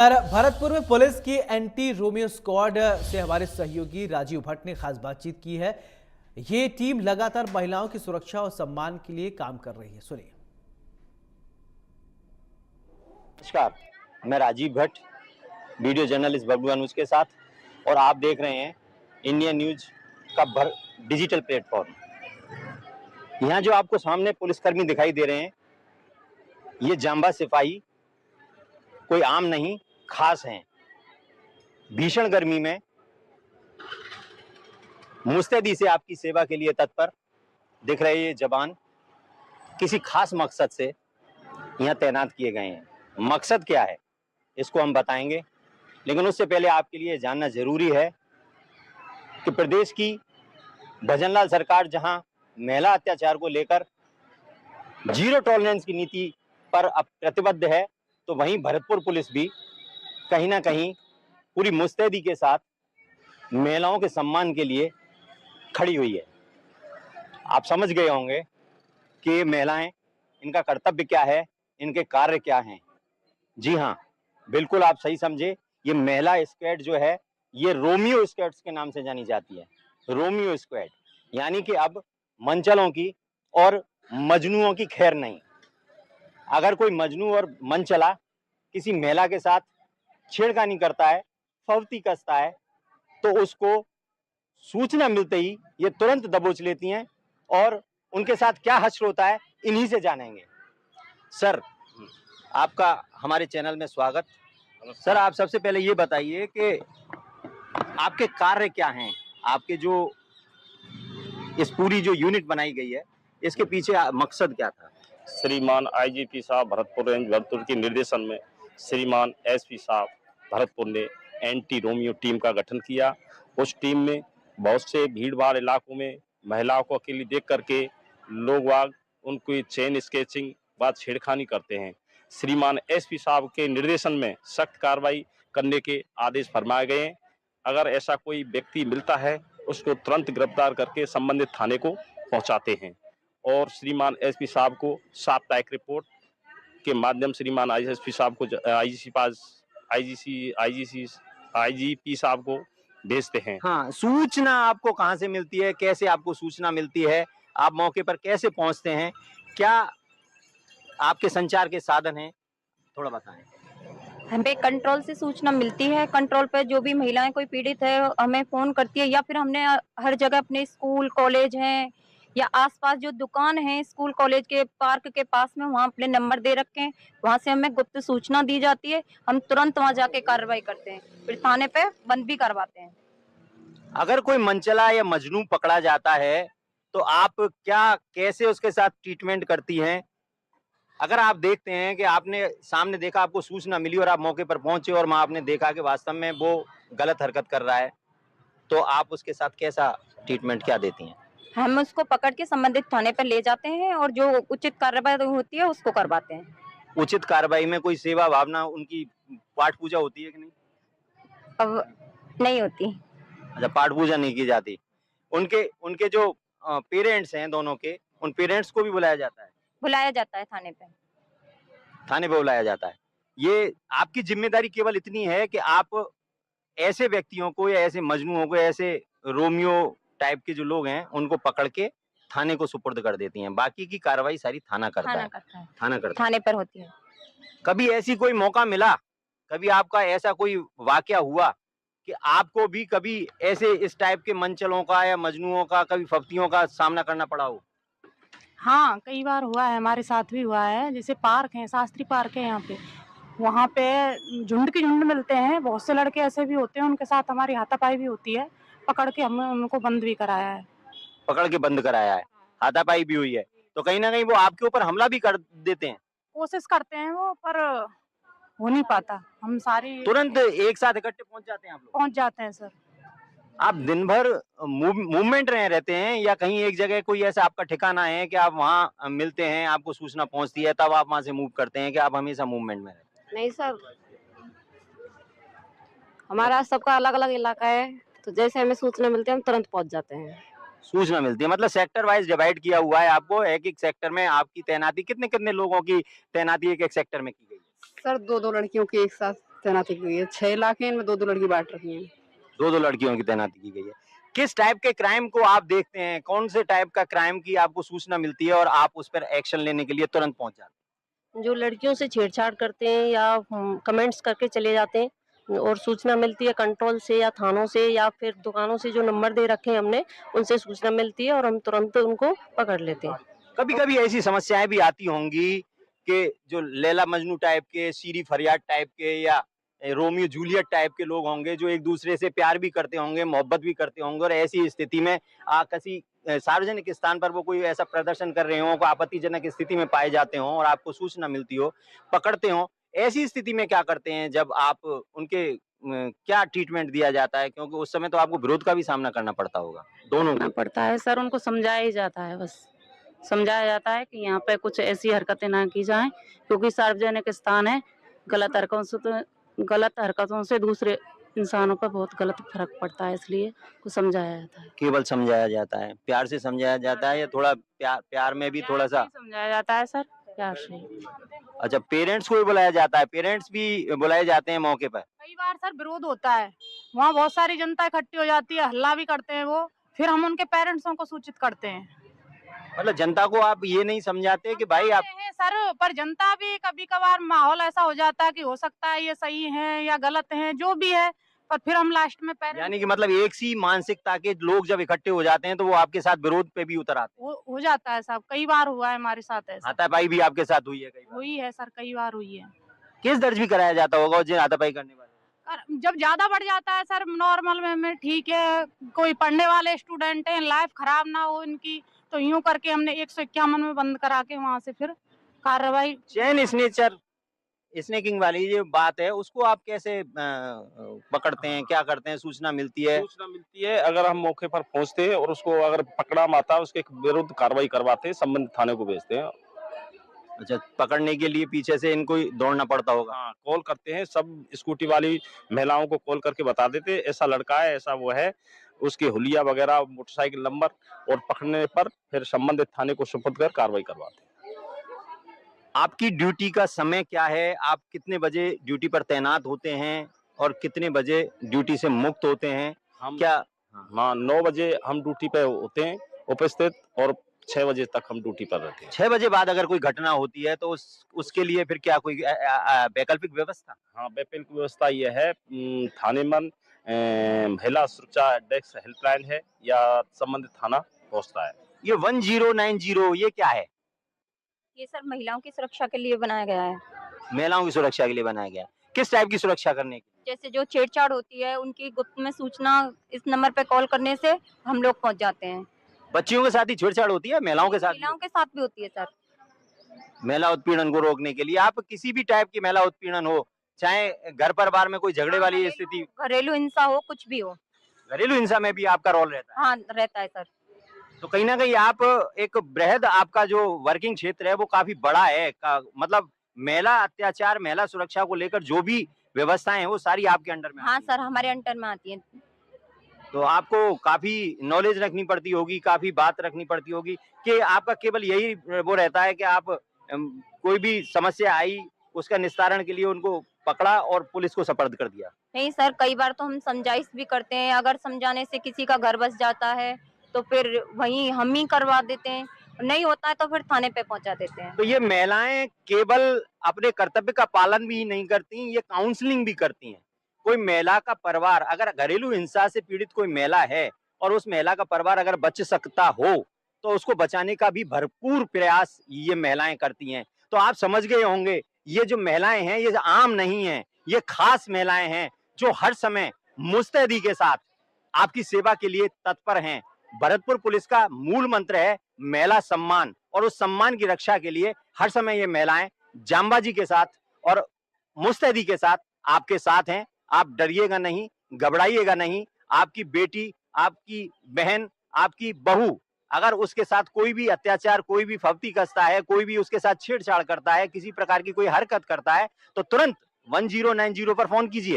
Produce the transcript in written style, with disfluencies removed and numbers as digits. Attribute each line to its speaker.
Speaker 1: भरतपुर में पुलिस की anti Romeo squad से हमारे सहयोगी राजीव भट्ट ने खास बातचीत की है। ये टीम लगातार महिलाओं की सुरक्षा और सम्मान के लिए काम कर रही है। सुनिए।
Speaker 2: नमस्कार, मैं राजीव भट्ट, वीडियो जर्नलिस्ट बबलू अनुज के साथ, और आप देख रहे हैं इंडियन न्यूज का डिजिटल प्लेटफॉर्म। यहाँ जो आपको सामने पुलिसकर्मी दिखाई दे रहे हैं, ये जांबा सिपाही कोई आम नहीं, खास हैं। भीषण गर्मी में मुस्तैदी से आपकी सेवा के लिए तत्पर दिख रहे ये जवान किसी खास मकसद से यहाँ तैनात किए गए हैं। मकसद क्या है इसको हम बताएंगे, लेकिन उससे पहले आपके लिए जानना जरूरी है कि प्रदेश की भजनलाल सरकार जहां महिला अत्याचार को लेकर जीरो टॉलरेंस की नीति पर अब प्रतिबद्ध है, तो वहीं भरतपुर पुलिस भी कहीं ना कहीं पूरी मुस्तैदी के साथ महिलाओं के सम्मान के लिए खड़ी हुई है। आप समझ गए होंगे कि ये महिलाएं, इनका कर्तव्य क्या है, इनके कार्य क्या हैं। जी हाँ, बिल्कुल आप सही समझे। ये महिला स्क्वाड जो है, ये रोमियो स्क्वाड्स के नाम से जानी जाती है। रोमियो स्क्वाड यानी कि अब मंचलों की और मजनुओं की खैर नहीं। अगर कोई मजनू और मंचला किसी महिला के साथ छेड़खानी करता है, फवती कसता है, तो उसको सूचना मिलते ही ये तुरंत दबोच लेती हैं, और उनके साथ क्या हश्र होता है इन्हीं से जानेंगे। सर, आपका हमारे चैनल में स्वागत। सर, आप सबसे पहले ये बताइए कि आपके कार्य क्या हैं, आपके जो इस पूरी जो यूनिट बनाई गई है इसके पीछे मकसद क्या था?
Speaker 3: श्रीमान आईजीपी साहब भरतपुर रेंज भरतपुर के निर्देशन में श्रीमान एसपी साहब भरतपुर ने एंटी रोमियो टीम का गठन किया। उस टीम में बहुत से भीड़ भाड़ इलाकों में महिलाओं को अकेली देख करके लोग वाग उनकी चेन स्केचिंग व छेड़खानी करते हैं। श्रीमान एसपी साहब के निर्देशन में सख्त कार्रवाई करने के आदेश फरमाए गए हैं। अगर ऐसा कोई व्यक्ति मिलता है, उसको तुरंत गिरफ्तार करके संबंधित थाने को पहुंचाते हैं, और श्रीमान एसपी साहब को साप्ताहिक रिपोर्ट के माध्यम श्रीमान आईएसपी साहब को आईजीपी साहब को भेजते हैं।
Speaker 2: हाँ, सूचना आपको कहाँ से मिलती है, कैसे आपको सूचना मिलती है, आप मौके पर कैसे पहुंचते हैं, क्या आपके संचार के साधन हैं, थोड़ा बताएं।
Speaker 4: हमें कंट्रोल से सूचना मिलती है। कंट्रोल पे जो भी महिलाएं कोई पीड़ित है हमें फोन करती है, या फिर हमने हर जगह अपने स्कूल कॉलेज हैं या आसपास जो दुकान है स्कूल कॉलेज के पार्क के पास में, वहाँ अपने नंबर दे रखे हैं। वहाँ से हमें गुप्त सूचना दी जाती है, हम तुरंत वहाँ जाके कार्रवाई करते हैं, फिर थाने पे बंद भी करवाते हैं।
Speaker 2: अगर कोई मंचला या मजनू पकड़ा जाता है तो आप क्या कैसे उसके साथ ट्रीटमेंट करती हैं? अगर आप देखते हैं कि आपने सामने देखा, आपको सूचना मिली और आप मौके पर पहुंचे और वहां आपने देखा कि वास्तव में वो गलत हरकत कर रहा है, तो आप उसके साथ कैसा ट्रीटमेंट क्या देती हैं?
Speaker 4: हम उसको पकड़ के संबंधित थाने पर ले जाते हैं और जो उचित कार्रवाई होती है उसको करवाते हैं।
Speaker 2: उचित कार्रवाई में कोई सेवा भावना, उनकी पाठ पूजा होती है कि नहीं?
Speaker 4: अब नहीं होती।
Speaker 2: अच्छा, पाठ पूजा नहीं की जाती। उनके उनके जो पेरेंट्स हैं दोनों के, उन पेरेंट्स को भी बुलाया जाता है?
Speaker 4: बुलाया जाता है थाने पे।
Speaker 2: थाने पे बुलाया जाता है। ये आपकी जिम्मेदारी केवल इतनी है कि आप ऐसे व्यक्तियों को या ऐसे मजनूओं को, ऐसे रोमियो टाइप के जो लोग हैं, उनको पकड़ के थाने को सुपुर्द कर देती हैं। बाकी की कार्रवाई सारी थाना करता है। थाना करता है।
Speaker 4: थाने पर होती है।
Speaker 2: कभी ऐसी कोई मौका मिला, कभी आपका ऐसा कोई वाकया हुआ कि आपको भी कभी ऐसे इस टाइप के मंचलों का या मजनुओं का, कभी फफ्तियों का सामना करना पड़ा हो?
Speaker 5: हाँ, कई बार हुआ है, हमारे साथ भी हुआ है। जैसे पार्क है, शास्त्री पार्क है यहाँ पे, वहाँ पे झुंड के झुंड मिलते हैं। बहुत से लड़के ऐसे भी होते हैं, उनके साथ हमारी हाथापाई भी होती है। पकड़ के हमने उनको बंद भी कराया है।
Speaker 2: पकड़ के बंद कराया है, हाथापाई भी हुई है, तो कहीं ना कहीं वो आपके ऊपर हमला भी कर देते हैं?
Speaker 5: कोशिश करते हैं वो, पर हो नहीं पाता। हम सारी
Speaker 2: तुरंत एक साथ इकट्ठे पहुंच जाते हैं आप लोग?
Speaker 5: पहुंच जाते हैं सर।
Speaker 2: आप दिन भर मूवमेंट में रहते हैं या कहीं एक जगह कोई ऐसा आपका ठिकाना है कि आप वहाँ मिलते हैं, आपको सूचना पहुंचती है, तब आप वहाँ से मूव करते हैं, कि आप हमेशा मूवमेंट में रहते हैं?
Speaker 6: नहीं सर, हमारा सबका अलग अलग इलाका है, तो जैसे हमें सूचना मिलती है हम तुरंत पहुंच जाते हैं।
Speaker 2: सूचना मिलती है, मतलब सेक्टर वाइज डिवाइड किया हुआ है आपको। एक एक सेक्टर में आपकी तैनाती, कितने कितने लोगों की तैनाती एक एक सेक्टर में की गई है?
Speaker 6: सर, दो दो लड़कियों की एक साथ तैनाती की गई है। 6 इलाके हैं, इनमें 2-2 लड़की बांट रखी हैं।
Speaker 2: दो लड़कियों की तैनाती की गई है। किस टाइप के क्राइम को आप देखते हैं? कौन से टाइप का क्राइम की आपको सूचना मिलती है और आप उस पर एक्शन लेने के लिए तुरंत पहुंच जाते हैं?
Speaker 6: जो लड़कियों से छेड़छाड़ करते हैं या कमेंट्स करके चले जाते हैं और सूचना मिलती है कंट्रोल से या थानों से या फिर दुकानों से, जो नंबर दे रखे हैं हमने, उनसे सूचना मिलती है और हम तुरंत उनको पकड़ लेते हैं।
Speaker 2: कभी-कभी ऐसी समस्याएं भी आती होंगी कि जो लैला मजनू टाइप के, शीरी फरियाद टाइप के या रोमियो जूलियट टाइप के लोग होंगे जो एक दूसरे से प्यार भी करते होंगे, मोहब्बत भी करते होंगे और ऐसी स्थिति में किसी सार्वजनिक स्थान पर वो कोई ऐसा प्रदर्शन कर रहे हों, कोई आपत्तिजनक स्थिति में पाए जाते हों और आपको सूचना मिलती हो, पकड़ते हों, ऐसी स्थिति में क्या करते हैं जब आप उनके क्या ट्रीटमेंट दिया जाता है? क्योंकि उस समय तो आपको विरोध का भी सामना करना पड़ता होगा, दोनों
Speaker 5: करना
Speaker 2: को।
Speaker 5: पड़ता है सर, उनको समझाया ही जाता है, बस समझाया जाता है कि यहाँ पे कुछ ऐसी हरकतें ना की जाएं, क्योंकि सार्वजनिक स्थान है। गलत हरकतों से दूसरे इंसानों पर बहुत गलत फर्क पड़ता है, इसलिए को समझाया जाता है।
Speaker 2: केवल समझाया जाता है, प्यार से समझाया जाता है या थोड़ा प्यार में भी थोड़ा सा?
Speaker 5: समझाया जाता है सर, प्यार से।
Speaker 2: अच्छा, पेरेंट्स को भी बुलाया जाता है, पेरेंट्स भी बुलाए जाते हैं मौके पर?
Speaker 5: कई बार सर विरोध होता है, वहाँ बहुत सारी जनता इकट्ठी हो जाती है, हल्ला भी करते हैं वो, फिर हम उनके पेरेंट्सों को सूचित करते हैं।
Speaker 2: मतलब जनता को आप ये नहीं समझाते कि भाई आप?
Speaker 5: समझाते हैं सर, पर जनता भी कभी कभार माहौल ऐसा हो जाता है कि हो सकता है ये सही है या गलत है, जो भी है, पर फिर हम लास्ट में
Speaker 2: यानी कि मतलब एक सी मानसिकता के लोग जब इकट्ठे हो जाते हैं तो वो आपके साथ विरोध पे भी उतर आते हैं?
Speaker 5: हो जाता है साहब, कई बार हुआ है हमारे साथ ऐसा।
Speaker 2: हाथापाई भी आपके साथ हुई है कई बार?
Speaker 5: हुई है सर, कई बार हुई है।
Speaker 2: केस दर्ज भी कराया जाता होगा और जिन हाथापाई करने वाले?
Speaker 5: जब ज्यादा बढ़ जाता है सर, नॉर्मल में ठीक है, कोई पढ़ने वाले स्टूडेंट हैं, लाइफ खराब ना हो इनकी, तो यूं करके हमने 151 में बंद करा के वहां से फिर कार्रवाई।
Speaker 2: चेन स्नेचर, स्नेकिंग वाली ये बात है, उसको आप कैसे पकड़ते हैं, क्या करते हैं? सूचना मिलती है?
Speaker 3: सूचना मिलती है, अगर हम मौके पर पहुंचते हैं और उसको अगर पकड़ा माता, उसके विरुद्ध कार्रवाई करवाते हैं, संबंधित थाने को भेजते हैं।
Speaker 2: अच्छा, पकड़ने के लिए पीछे से इनको ही दौड़ना पड़ता होगा?
Speaker 3: हाँ, कॉल करते हैं, सब स्कूटी वाली महिलाओं को कॉल करके बता देते हैं, ऐसा लड़का है, ऐसा वो है, उसके हुलिया वगैरह, मोटरसाइकिल नंबर, और पकड़ने पर फिर संबंधित थाने को सुपुर्द कर कार्रवाई करवाते हैं।
Speaker 2: आपकी ड्यूटी का समय क्या है? आप कितने बजे ड्यूटी पर तैनात होते हैं और कितने बजे ड्यूटी से मुक्त होते हैं?
Speaker 3: हम
Speaker 2: क्या?
Speaker 3: हाँ, 9 बजे हम ड्यूटी पे होते हैं उपस्थित और 6 बजे तक हम ड्यूटी पर रहते हैं।
Speaker 2: 6 बजे बाद अगर कोई घटना होती है तो उसके लिए फिर क्या कोई वैकल्पिक व्यवस्था?
Speaker 3: हाँ, वैकल्पिक व्यवस्था ये है, थाने में महिला सुरक्षा डेस्क हेल्पलाइन है या संबंधित थाना पहुंचता है।
Speaker 2: ये 1090 ये क्या है?
Speaker 4: ये सर महिलाओं की सुरक्षा के लिए बनाया गया है।
Speaker 2: महिलाओं की सुरक्षा के लिए बनाया गया है। किस टाइप की सुरक्षा करने की?
Speaker 4: जैसे जो छेड़छाड़ होती है उनकी गुप्त में सूचना इस नंबर पे कॉल करने से हम लोग पहुंच जाते हैं।
Speaker 2: बच्चियों के साथ ही छेड़छाड़ होती है, महिलाओं के साथ भी?
Speaker 4: महिलाओं के साथ भी होती है सर।
Speaker 2: महिला उत्पीड़न को रोकने के लिए आप किसी भी टाइप की महिला उत्पीड़न हो, चाहे घर परिवार में कोई झगड़े वाली स्थिति,
Speaker 4: घरेलू हिंसा हो, कुछ भी हो।
Speaker 2: घरेलू हिंसा में भी आपका रोल रहता है?
Speaker 4: हाँ, रहता है सर।
Speaker 2: तो कहीं ना कहीं आप एक बृहद, आपका जो वर्किंग क्षेत्र है वो काफी बड़ा है मतलब महिला अत्याचार, महिला सुरक्षा को लेकर जो भी व्यवस्थाएं हैं वो सारी आपके अंडर में
Speaker 4: हाँ
Speaker 2: आती हैं।
Speaker 4: सर, हमारे अंडर में आती है।
Speaker 2: तो आपको काफी नॉलेज रखनी पड़ती होगी, काफी बात रखनी पड़ती होगी कि आपका केवल यही वो रहता है कि आप कोई भी समस्या आई उसका निस्तारण के लिए उनको पकड़ा और पुलिस को सुपुर्द कर दिया?
Speaker 4: नहीं सर, कई बार तो हम समझाइश भी करते हैं, अगर समझाने से किसी का घर बस जाता है तो फिर वहीं हम ही करवा देते हैं, नहीं होता है तो फिर थाने पे पहुंचा देते हैं।
Speaker 2: तो ये महिलाएं केवल अपने कर्तव्य का पालन भी नहीं करती, ये काउंसलिंग भी करती हैं। कोई महिला का परिवार अगर घरेलू हिंसा से पीड़ित कोई महिला है और उस महिला का परिवार अगर बच सकता हो तो उसको बचाने का भी भरपूर प्रयास ये महिलाएं करती हैं। तो आप समझ गए होंगे ये जो महिलाएं हैं ये आम नहीं है, ये खास महिलाएं हैं जो हर समय मुस्तैदी के साथ आपकी सेवा के लिए तत्पर हैं। भरतपुर पुलिस का मूल मंत्र है महिला सम्मान, और उस सम्मान की रक्षा के लिए हर समय ये महिलाएं जांबाजी के साथ और मुस्तैदी के साथ आपके साथ हैं। आप डरिएगा नहीं, घबराइएगा नहीं। आपकी बेटी, आपकी बहन, आपकी बहू अगर उसके साथ कोई भी अत्याचार, कोई भी फब्ती कसता है, कोई भी उसके साथ छेड़छाड़ करता है, किसी प्रकार की कोई हरकत करता है तो तुरंत 1090 पर फोन कीजिए।